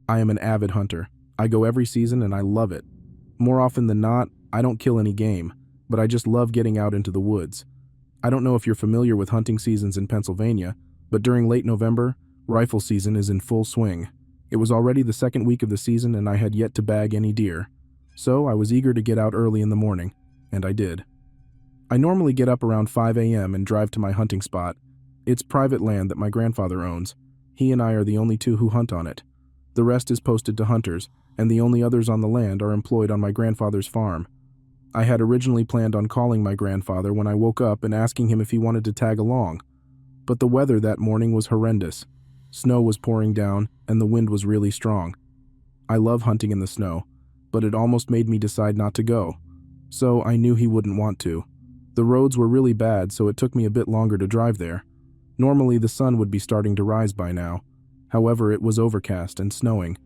I am an avid hunter. I go every season and I love it. More often than not, I don't kill any game, but I just love getting out into the woods. I don't know if you're familiar with hunting seasons in Pennsylvania, but during late November, rifle season is in full swing. It was already the second week of the season and I had yet to bag any deer. So I was eager to get out early in the morning, and I did. I normally get up around 5 a.m. and drive to my hunting spot. It's private land that my grandfather owns. He and I are the only two who hunt on it. The rest is posted to hunters, and the only others on the land are employed on my grandfather's farm. I had originally planned on calling my grandfather when I woke up and asking him if he wanted to tag along. But the weather that morning was horrendous. Snow was pouring down, and the wind was really strong. I love hunting in the snow, but it almost made me decide not to go. So I knew he wouldn't want to. The roads were really bad, so it took me a bit longer to drive there. Normally the sun would be starting to rise by now. However, it was overcast and snowing.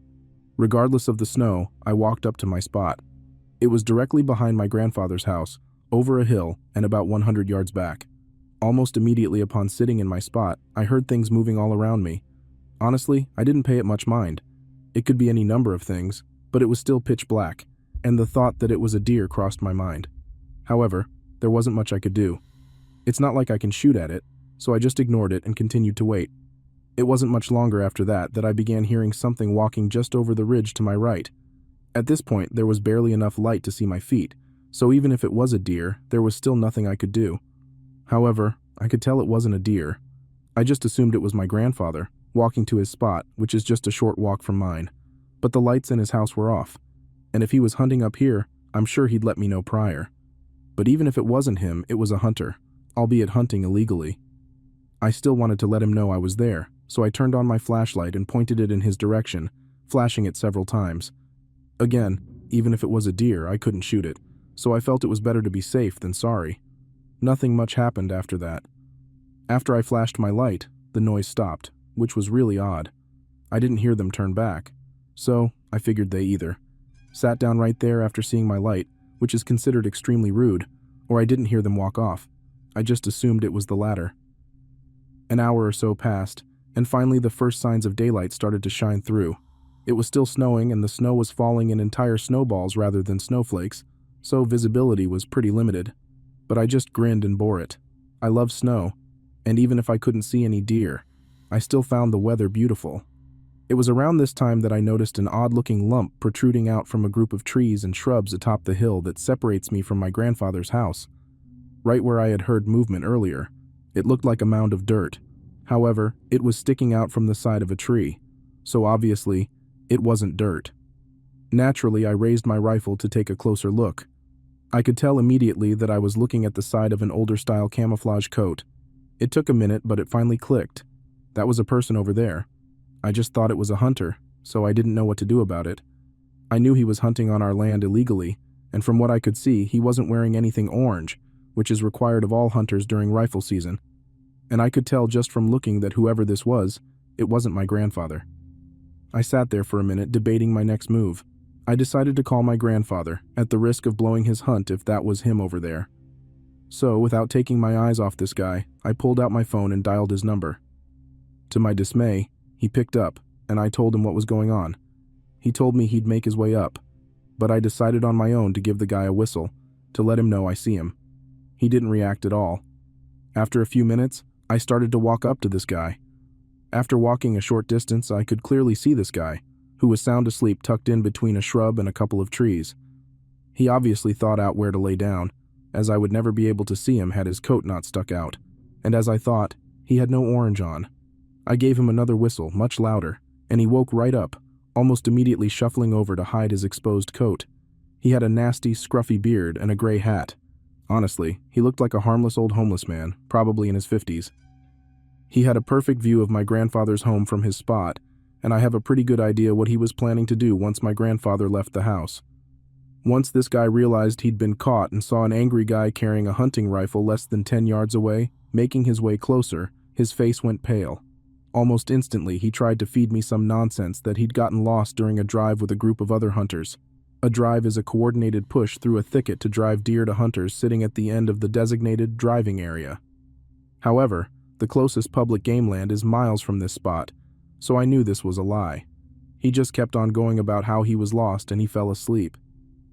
Regardless of the snow, I walked up to my spot. It was directly behind my grandfather's house, over a hill, and about 100 yards back. Almost immediately upon sitting in my spot, I heard things moving all around me. Honestly, I didn't pay it much mind. It could be any number of things, but it was still pitch black, and the thought that it was a deer crossed my mind. However, there wasn't much I could do. It's not like I can shoot at it, so I just ignored it and continued to wait. It wasn't much longer after that I began hearing something walking just over the ridge to my right. At this point, there was barely enough light to see my feet, so even if it was a deer, there was still nothing I could do. However, I could tell it wasn't a deer. I just assumed it was my grandfather, walking to his spot, which is just a short walk from mine. But the lights in his house were off, and if he was hunting up here, I'm sure he'd let me know prior. But even if it wasn't him, it was a hunter, albeit hunting illegally. I still wanted to let him know I was there, so I turned on my flashlight and pointed it in his direction, flashing it several times. Again, even if it was a deer, I couldn't shoot it, so I felt it was better to be safe than sorry. Nothing much happened after that. After I flashed my light, the noise stopped, which was really odd. I didn't hear them turn back, so I figured they either sat down right there after seeing my light, which is considered extremely rude, or I didn't hear them walk off. I just assumed it was the latter. An hour or so passed, and finally the first signs of daylight started to shine through. It was still snowing, and the snow was falling in entire snowballs rather than snowflakes, so visibility was pretty limited. But I just grinned and bore it. I love snow, and even if I couldn't see any deer, I still found the weather beautiful. It was around this time that I noticed an odd-looking lump protruding out from a group of trees and shrubs atop the hill that separates me from my grandfather's house. Right where I had heard movement earlier, it looked like a mound of dirt. However, it was sticking out from the side of a tree, so obviously, it wasn't dirt. Naturally, I raised my rifle to take a closer look. I could tell immediately that I was looking at the side of an older-style camouflage coat. It took a minute, but it finally clicked. That was a person over there. I just thought it was a hunter, so I didn't know what to do about it. I knew he was hunting on our land illegally, and from what I could see, he wasn't wearing anything orange, which is required of all hunters during rifle season. And I could tell just from looking that whoever this was, it wasn't my grandfather. I sat there for a minute debating my next move. I decided to call my grandfather, at the risk of blowing his hunt if that was him over there. So, without taking my eyes off this guy, I pulled out my phone and dialed his number. To my dismay, he picked up, and I told him what was going on. He told me he'd make his way up, but I decided on my own to give the guy a whistle, to let him know I see him. He didn't react at all. After a few minutes, I started to walk up to this guy. After walking a short distance, I could clearly see this guy, who was sound asleep tucked in between a shrub and a couple of trees. He obviously thought out where to lay down, as I would never be able to see him had his coat not stuck out, and as I thought, he had no orange on. I gave him another whistle, much louder, and he woke right up, almost immediately shuffling over to hide his exposed coat. He had a nasty, scruffy beard and a gray hat. Honestly, he looked like a harmless old homeless man, probably in his 50s. He had a perfect view of my grandfather's home from his spot, and I have a pretty good idea what he was planning to do once my grandfather left the house. Once this guy realized he'd been caught and saw an angry guy carrying a hunting rifle less than 10 yards away, making his way closer, his face went pale. Almost instantly, he tried to feed me some nonsense that he'd gotten lost during a drive with a group of other hunters. A drive is a coordinated push through a thicket to drive deer to hunters sitting at the end of the designated driving area. However, the closest public game land is miles from this spot, so I knew this was a lie. He just kept on going about how he was lost and he fell asleep.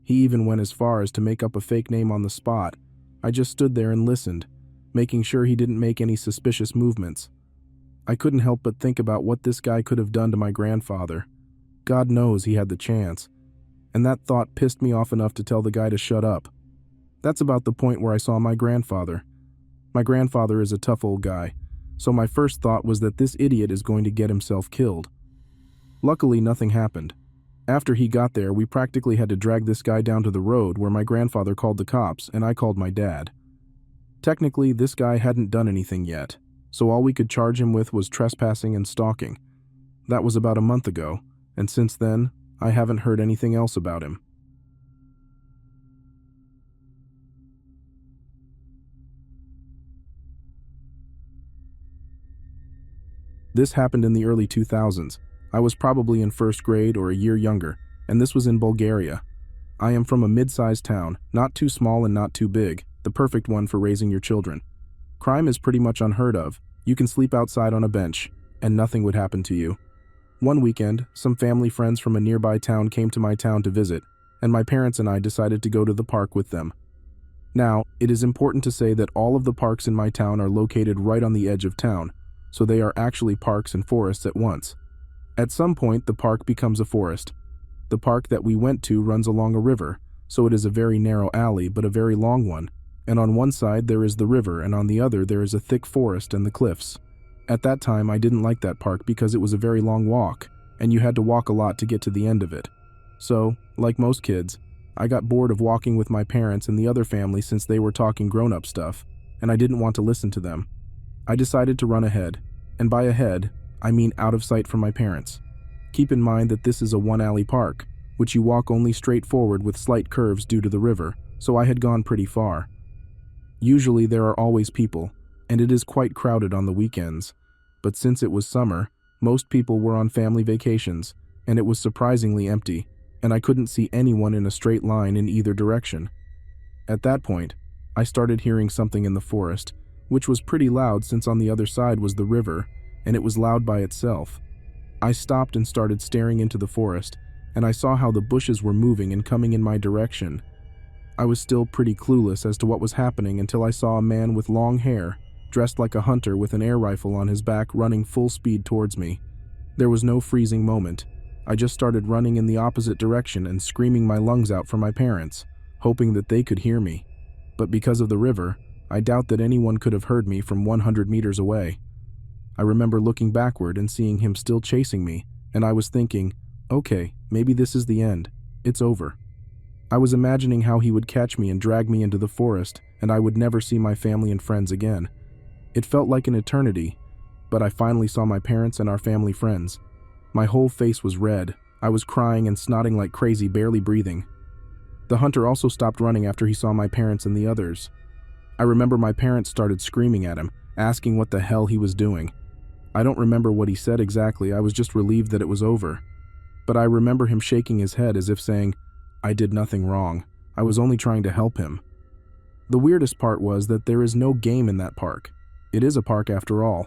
He even went as far as to make up a fake name on the spot. I just stood there and listened, making sure he didn't make any suspicious movements. I couldn't help but think about what this guy could have done to my grandfather. God knows he had the chance. And that thought pissed me off enough to tell the guy to shut up. That's about the point where I saw my grandfather. My grandfather is a tough old guy, so my first thought was that this idiot is going to get himself killed. Luckily, nothing happened. After he got there, we practically had to drag this guy down to the road where my grandfather called the cops and I called my dad. Technically, this guy hadn't done anything yet, so all we could charge him with was trespassing and stalking. That was about a month ago, and since then, I haven't heard anything else about him. This happened in the early 2000s. I was probably in first grade or a year younger, and this was in Bulgaria. I am from a mid-sized town, not too small and not too big, the perfect one for raising your children. Crime is pretty much unheard of. You can sleep outside on a bench, and nothing would happen to you. One weekend, some family friends from a nearby town came to my town to visit, and my parents and I decided to go to the park with them. Now, it is important to say that all of the parks in my town are located right on the edge of town, so they are actually parks and forests at once. At some point, the park becomes a forest. The park that we went to runs along a river, so it is a very narrow alley but a very long one, and on one side there is the river and on the other there is a thick forest and the cliffs. At that time, I didn't like that park because it was a very long walk, and you had to walk a lot to get to the end of it. So, like most kids, I got bored of walking with my parents and the other family since they were talking grown-up stuff, and I didn't want to listen to them. I decided to run ahead, and by ahead, I mean out of sight from my parents. Keep in mind that this is a one-alley park, which you walk only straight forward with slight curves due to the river, so I had gone pretty far. Usually there are always people, and it is quite crowded on the weekends, but since it was summer, most people were on family vacations, and it was surprisingly empty, and I couldn't see anyone in a straight line in either direction. At that point, I started hearing something in the forest, which was pretty loud since on the other side was the river, and it was loud by itself. I stopped and started staring into the forest, and I saw how the bushes were moving and coming in my direction. I was still pretty clueless as to what was happening until I saw a man with long hair, dressed like a hunter with an air rifle on his back running full speed towards me. There was no freezing moment. I just started running in the opposite direction and screaming my lungs out for my parents, hoping that they could hear me. But because of the river, I doubt that anyone could have heard me from 100 meters away. I remember looking backward and seeing him still chasing me, and I was thinking, okay, maybe this is the end. It's over. I was imagining how he would catch me and drag me into the forest, and I would never see my family and friends again. It felt like an eternity, but I finally saw my parents and our family friends. My whole face was red. I was crying and snotting like crazy, barely breathing. The hunter also stopped running after he saw my parents and the others. I remember my parents started screaming at him, asking what the hell he was doing. I don't remember what he said exactly, I was just relieved that it was over. But I remember him shaking his head as if saying, I did nothing wrong, I was only trying to help him. The weirdest part was that there is no game in that park. It is a park after all.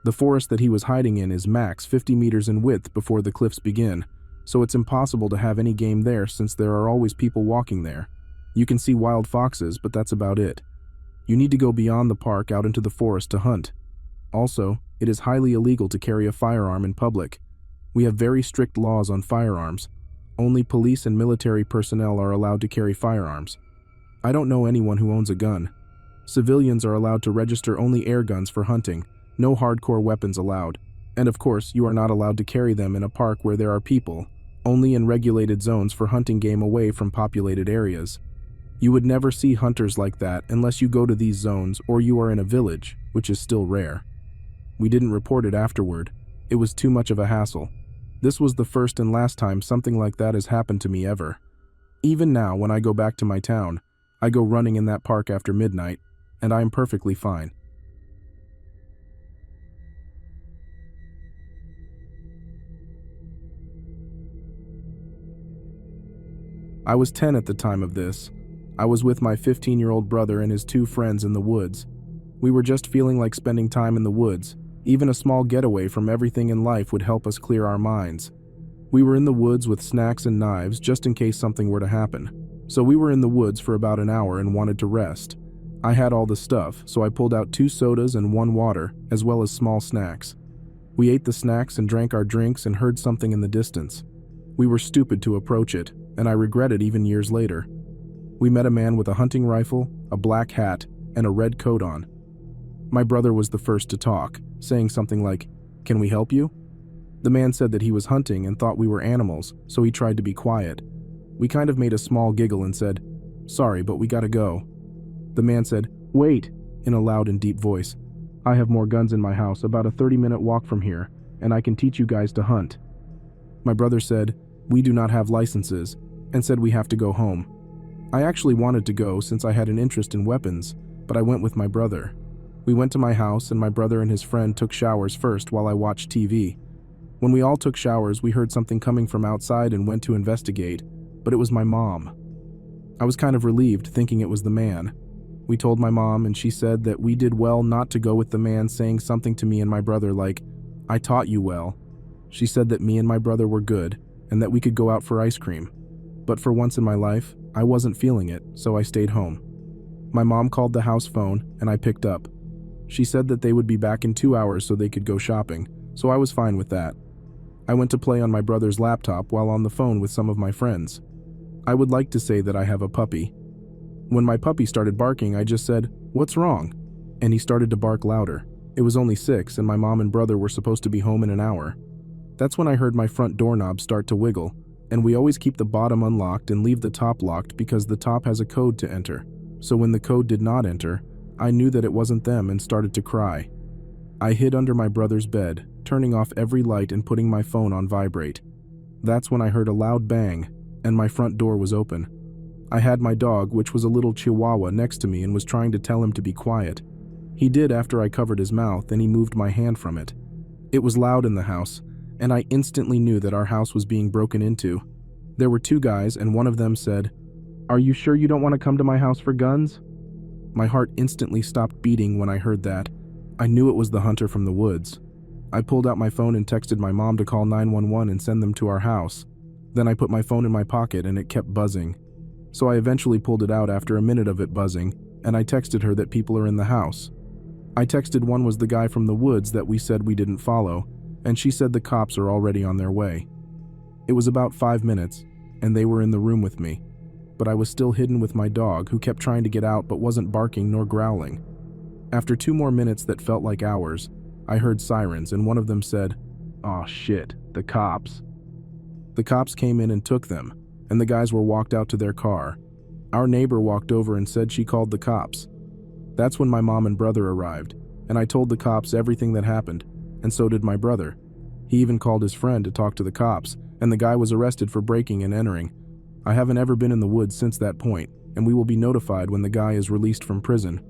The forest that he was hiding in is max 50 meters in width before the cliffs begin, so it's impossible to have any game there since there are always people walking there. You can see wild foxes, but that's about it. You need to go beyond the park out into the forest to hunt. Also, it is highly illegal to carry a firearm in public. We have very strict laws on firearms. Only police and military personnel are allowed to carry firearms. I don't know anyone who owns a gun. Civilians are allowed to register only air guns for hunting, no hardcore weapons allowed. And of course, you are not allowed to carry them in a park where there are people, only in regulated zones for hunting game away from populated areas. You would never see hunters like that unless you go to these zones or you are in a village, which is still rare. We didn't report it afterward. It was too much of a hassle. This was the first and last time something like that has happened to me ever. Even now, when I go back to my town, I go running in that park after midnight, and I am perfectly fine. I was 10 at the time of this. I was with my 15-year-old brother and his two friends in the woods. We were just feeling like spending time in the woods. Even a small getaway from everything in life would help us clear our minds. We were in the woods with snacks and knives just in case something were to happen. So we were in the woods for about an hour and wanted to rest. I had all the stuff, so I pulled out 2 sodas and 1 water, as well as small snacks. We ate the snacks and drank our drinks and heard something in the distance. We were stupid to approach it, and I regret it even years later. We met a man with a hunting rifle, a black hat, and a red coat on. My brother was the first to talk, saying something like, "Can we help you?" The man said that he was hunting and thought we were animals, so he tried to be quiet. We kind of made a small giggle and said, "Sorry, but we gotta go." The man said, "Wait," in a loud and deep voice. "I have more guns in my house, about a 30-minute walk from here, and I can teach you guys to hunt." My brother said, "We do not have licenses," and said we have to go home. I actually wanted to go since I had an interest in weapons, but I went with my brother. We went to my house and my brother and his friend took showers first while I watched TV. When we all took showers, we heard something coming from outside and went to investigate, but it was my mom. I was kind of relieved, thinking it was the man. We told my mom and she said that we did well not to go with the man, saying something to me and my brother like, "I taught you well." She said that me and my brother were good and that we could go out for ice cream. But for once in my life, I wasn't feeling it, so I stayed home. My mom called the house phone and I picked up. She said that they would be back in 2 hours so they could go shopping, so I was fine with that. I went to play on my brother's laptop while on the phone with some of my friends. I would like to say that I have a puppy. When my puppy started barking, I just said, "What's wrong?" And he started to bark louder. It was only 6 and my mom and brother were supposed to be home in an hour. That's when I heard my front doorknob start to wiggle, and we always keep the bottom unlocked and leave the top locked because the top has a code to enter. So when the code did not enter, I knew that it wasn't them and started to cry. I hid under my brother's bed, turning off every light and putting my phone on vibrate. That's when I heard a loud bang, and my front door was open. I had my dog, which was a little chihuahua, next to me and was trying to tell him to be quiet. He did after I covered his mouth and he moved my hand from it. It was loud in the house, and I instantly knew that our house was being broken into. There were 2 guys and one of them said, "Are you sure you don't want to come to my house for guns?" My heart instantly stopped beating when I heard that. I knew it was the hunter from the woods. I pulled out my phone and texted my mom to call 911 and send them to our house. Then I put my phone in my pocket and it kept buzzing. So I eventually pulled it out after a minute of it buzzing, and I texted her that people are in the house. I texted one was the guy from the woods that we said we didn't follow, and she said the cops are already on their way. It was about 5 minutes, and they were in the room with me. But I was still hidden with my dog, who kept trying to get out but wasn't barking nor growling. After 2 more minutes that felt like hours, I heard sirens and one of them said, "Aw shit, the cops." The cops came in and took them, and the guys were walked out to their car. Our neighbor walked over and said she called the cops. That's when my mom and brother arrived, and I told the cops everything that happened, and so did my brother. He even called his friend to talk to the cops, and the guy was arrested for breaking and entering. I haven't ever been in the woods since that point, and we will be notified when the guy is released from prison.